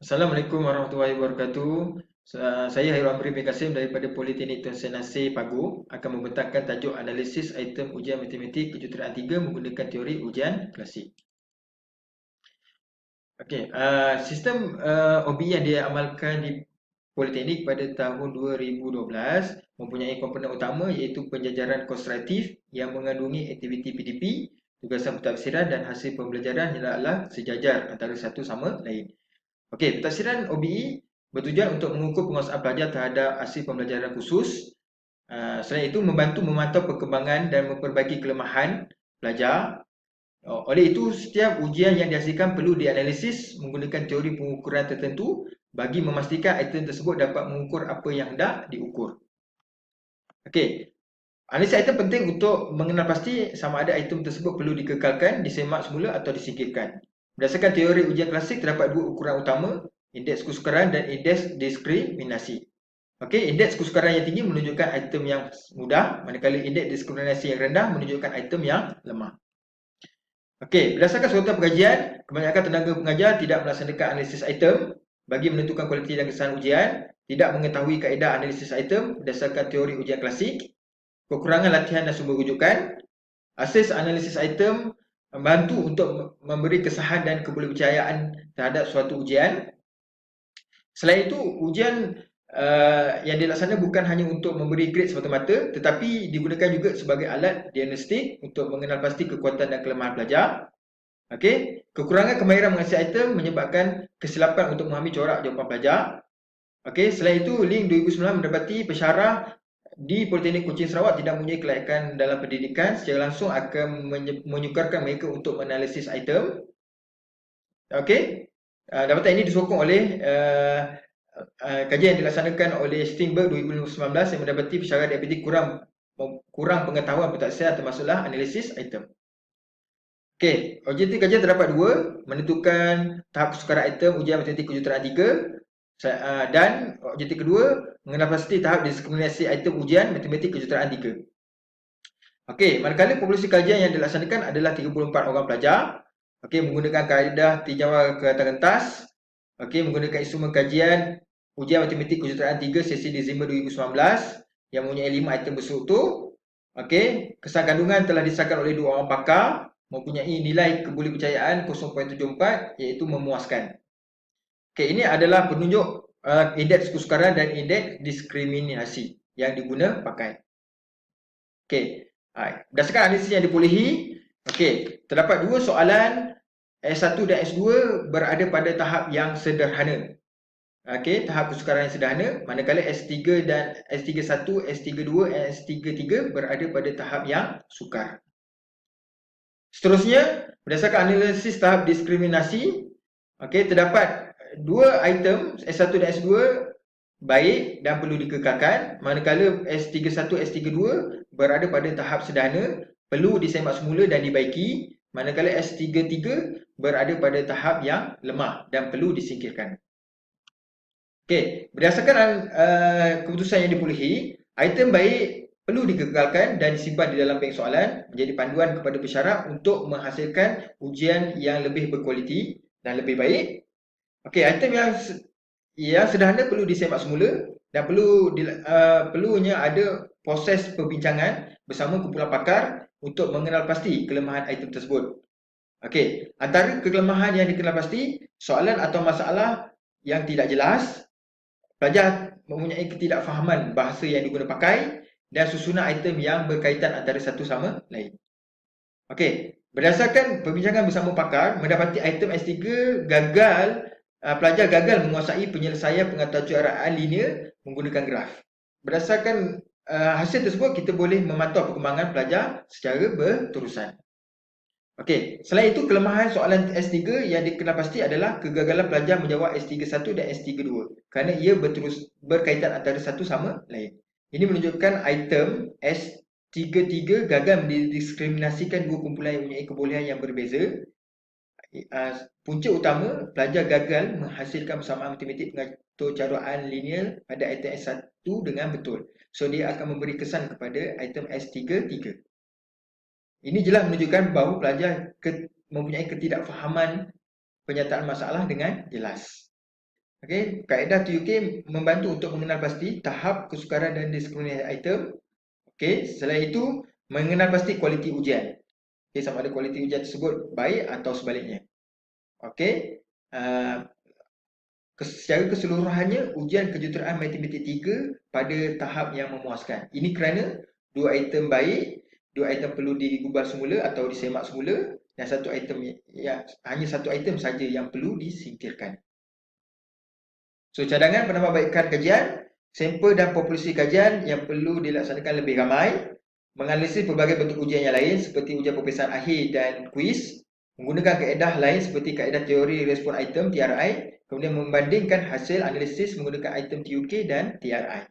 Assalamualaikum warahmatullahi wabarakatuh. Saya Hairul Amri bin Kasim daripada Politeknik Tun Senasir Pagu akan membentangkan tajuk analisis item ujian matematik kejuruteraan 3 menggunakan teori ujian klasik. Sistem OBE yang diamalkan di Politeknik pada tahun 2012 mempunyai komponen utama iaitu penjajaran konstruktif yang mengandungi aktiviti PDP, tugasan pentafsiran dan hasil pembelajaran adalah sejajar antara satu sama lain. Pentafsiran OBE bertujuan untuk mengukur penguasaan pelajar terhadap hasil pembelajaran khusus. Selain itu, membantu memantau perkembangan dan memperbaiki kelemahan pelajar. Oleh itu, setiap ujian yang dihasilkan perlu dianalisis menggunakan teori pengukuran tertentu bagi memastikan item tersebut dapat mengukur apa yang hendak diukur. Analisis item penting untuk mengenal pasti sama ada item tersebut perlu dikekalkan, disemak semula atau disingkirkan. Berdasarkan teori ujian klasik, terdapat dua ukuran utama, indeks kesukaran dan indeks diskriminasi. Indeks kesukaran yang tinggi menunjukkan item yang mudah, manakala indeks diskriminasi yang rendah menunjukkan item yang lemah. Berdasarkan surutan pengajian, kebanyakan tenaga pengajar tidak melaksanakan analisis item bagi menentukan kualiti dan kesan ujian, tidak mengetahui kaedah analisis item berdasarkan teori ujian klasik, kekurangan latihan dan sumber rujukan. Asas analisis item membantu untuk memberi kesahan dan kebolehpercayaan terhadap suatu ujian. Selain itu, ujian yang dilaksanakan bukan hanya untuk memberi grade semata-mata, tetapi digunakan juga sebagai alat diagnostik untuk mengenal pasti kekuatan dan kelemahan pelajar. Kekurangan kemahiran mengenai item menyebabkan kesilapan untuk memahami corak jawapan pelajar. Selain itu, Link 2009 mendapati pensyarah di Politeknik Kuching Sarawak tidak mempunyai kelayakan dalam pendidikan, secara langsung akan menyukarkan mereka untuk menganalisis item. Dapatan ini disokong oleh kajian yang dilaksanakan oleh Steinberg 2019 yang mendapati pensyarah diabetik kurang pengetahuan pentafsiran termasuklah analisis item. Objektif kajian terdapat dua, menentukan tahap kesukaran item ujian matematik kejuruteraan 3 dan objektif kedua, mengenal pasti tahap diskriminasi item ujian matematik kejuruteraan 3. Manakala populasi kajian yang dilaksanakan adalah 34 orang pelajar, menggunakan kaedah tinjauan ke atas kertas, menggunakan instrumen kajian ujian matematik kejuruteraan 3 sesi Disember 2019 yang mempunyai 5 item berstruktur. Kesan kandungan telah disahkan oleh 2 orang pakar, mempunyai nilai kebolehpercayaan 0.74 iaitu memuaskan. Ini adalah penunjuk indeks kesukaran dan indeks diskriminasi yang diguna pakai. Berdasarkan analisis yang diperolehi, terdapat dua soalan S1 dan S2 berada pada tahap yang sederhana. Tahap kesukaran yang sederhana, manakala S3 dan S31, S32 dan S33 berada pada tahap yang sukar. Seterusnya, berdasarkan analisis tahap diskriminasi, terdapat dua item S1 dan S2 baik dan perlu dikekalkan, manakala S31, S32 berada pada tahap sederhana, perlu disemak semula dan dibaiki, manakala S33 berada pada tahap yang lemah dan perlu disingkirkan. Berdasarkan keputusan yang diperolehi, item baik perlu dikekalkan dan disimpan di dalam bank soalan menjadi panduan kepada pesyarat untuk menghasilkan ujian yang lebih berkualiti dan lebih baik. Item yang sederhana perlu disemak semula dan perlunya ada proses perbincangan bersama kumpulan pakar untuk mengenal pasti kelemahan item tersebut. Antara kelemahan yang dikenal pasti, soalan atau masalah yang tidak jelas, pelajar mempunyai ketidakfahaman bahasa yang diguna pakai dan susunan item yang berkaitan antara satu sama lain. Berdasarkan perbincangan bersama pakar, mendapati item S3 pelajar gagal menguasai penyelesaian pengetahuan linear menggunakan graf. Berdasarkan hasil tersebut, kita boleh memantau perkembangan pelajar secara berterusan. Selain itu, kelemahan soalan S3 yang dikenal pasti adalah kegagalan pelajar menjawab S31 dan S32 kerana ia berkaitan antara satu sama lain. Ini menunjukkan item S33 gagal mendiskriminasikan dua kumpulan yang mempunyai kebolehan yang berbeza. Punca utama, pelajar gagal menghasilkan persamaan matematik pengaturcaraan linear pada item S1 dengan betul. So, dia akan memberi kesan kepada item S33. Ini jelas menunjukkan bahawa pelajar mempunyai ketidakfahaman penyataan masalah dengan jelas. Okey, kaedah TUK membantu untuk mengenal pasti tahap kesukaran dan diskriminasi item. Okey, selain itu mengenal pasti kualiti ujian. Okey, sama ada kualiti ujian tersebut baik atau sebaliknya. Okey. Secara keseluruhannya, ujian kejuruteraan Matematik 3 pada tahap yang memuaskan. Ini kerana dua item baik, dua item perlu digubal semula atau disemak semula, dan satu item hanya satu item saja yang perlu disingkirkan. So, cadangan penambahbaikan kajian, sampel dan populasi kajian yang perlu dilaksanakan lebih ramai, menganalisis pelbagai bentuk ujian yang lain seperti ujian peperiksaan akhir dan kuis, menggunakan kaedah lain seperti kaedah teori respon item TRI, kemudian membandingkan hasil analisis menggunakan item TUK dan TRI.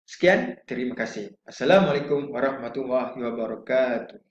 Sekian, terima kasih. Assalamualaikum warahmatullahi wabarakatuh.